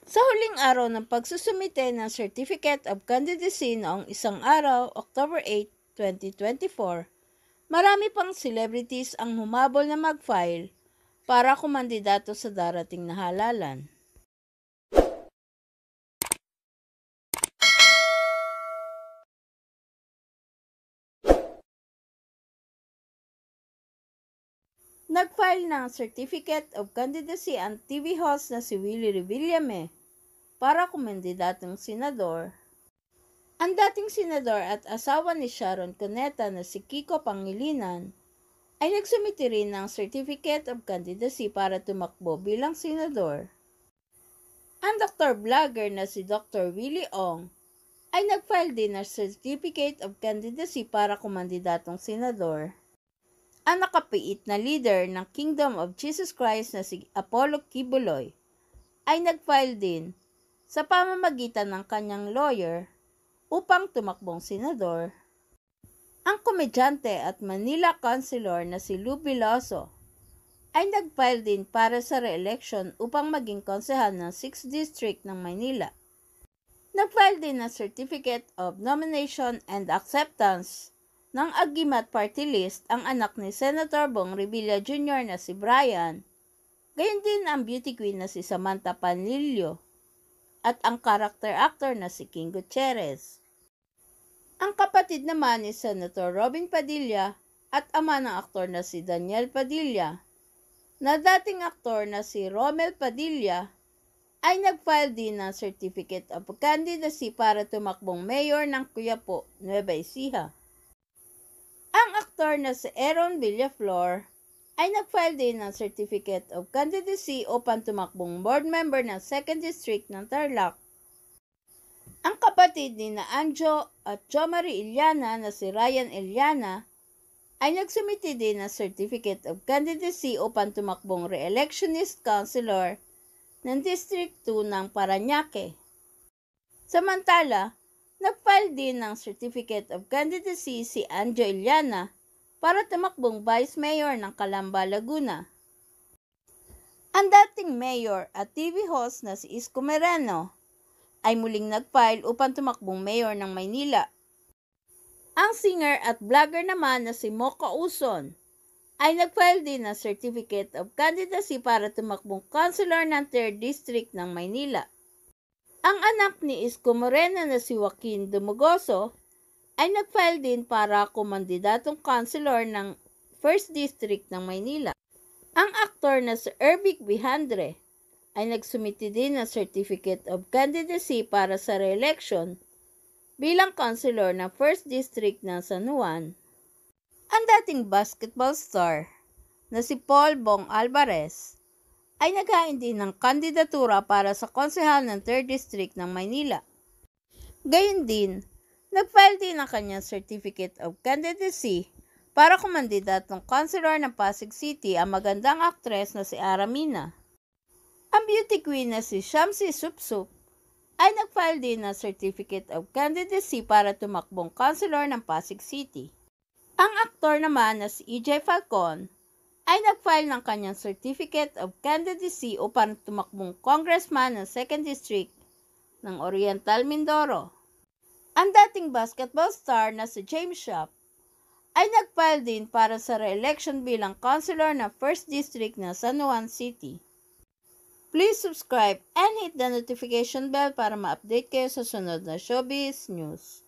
Sa huling araw ng pagsusumite ng Certificate of Candidacy noong isang araw, October 8, 2024, marami pang celebrities ang humabol na mag-file para kumandidato sa darating na halalan. Nag-file ng Certificate of Candidacy ang TV host na si Willie Revillame para kumandidatong senador. Ang dating senador at asawa ni Sharon Cuneta na si Kiko Pangilinan ay nagsumiti rin ng Certificate of Candidacy para tumakbo bilang senador. Ang Dr. Vlogger na si Dr. Willie Ong ay nag-file din ng Certificate of Candidacy para kumandidatong senador. Ang nakapiit na leader ng Kingdom of Jesus Christ na si Apollo Kibuloy ay nag-file din sa pamamagitan ng kanyang lawyer upang tumakbong senador. Ang komedyante at Manila Councilor na si Lou Veloso ay nag-file din para sa re-election upang maging konsehal ng 6th District ng Maynila. Nag-file din ng Certificate of Nomination and Acceptance ng Agimat Party List ang anak ni Senator Bong Revilla Jr. na si Brian, gayon din ang beauty queen na si Samantha Panlilio at ang character actor na si King Gutierrez. Ang kapatid naman ni Senator Robin Padilla at ama ng aktor na si Daniel Padilla, na dating aktor na si Romel Padilla, ay nag-file din ng Certificate of Candidacy para tumakbong mayor ng Quiapo, Nueva Ecija. Ang aktor na si Aaron Villaflor ay nag-file din ng Certificate of Candidacy upang tumakbong board member ng 2nd District ng Tarlac. Ang kapatid ni na Anjo at Jo Marie Iliana na si Ryan Iliana ay nagsumiti din ng Certificate of Candidacy upang tumakbong re-electionist councilor ng District 2 ng Parañaque. Samantala, nag-file din ng Certificate of Candidacy si Anjo Iliana para tumakbong Vice Mayor ng Calamba, Laguna. Ang dating mayor at TV host na si Isko Moreno ay muling nag-file upang tumakbong mayor ng Maynila. Ang singer at vlogger naman na si Mocha Uson ay nag-file din ng Certificate of Candidacy para tumakbong councilor ng 3rd District ng Maynila. Ang anak ni Isko Moreno na si Joaquin Dumogoso ay nag-file din para kumandidatong councilor ng 1st District ng Maynila. Ang aktor na si Ervic Vihandre ay nagsumiti din ng Certificate of Candidacy para sa re-election bilang councilor ng 1st District ng San Juan. Ang dating basketball star na si Paul Bong Alvarez ay naghain din ng kandidatura para sa konsehal ng 3rd District ng Maynila. Gayon din, nag-file din ang kanyang Certificate of Candidacy para kumandidatong councilor ng Pasig City ang magandang aktres na si Aramina. Ang beauty queen na si Shamsi Supsup ay nag-file din ng Certificate of Candidacy para tumakbong councilor ng Pasig City. Ang aktor naman na si EJ Falcon ay nag-file ng kanyang Certificate of Candidacy upang tumakbong congressman ng 2nd District ng Oriental Mindoro. Ang dating basketball star na si James Shop ay nag-file din para sa re-election bilang councilor ng 1st District ng San Juan City. Please subscribe and hit the notification bell para ma-update kayo sa sunod na showbiz news.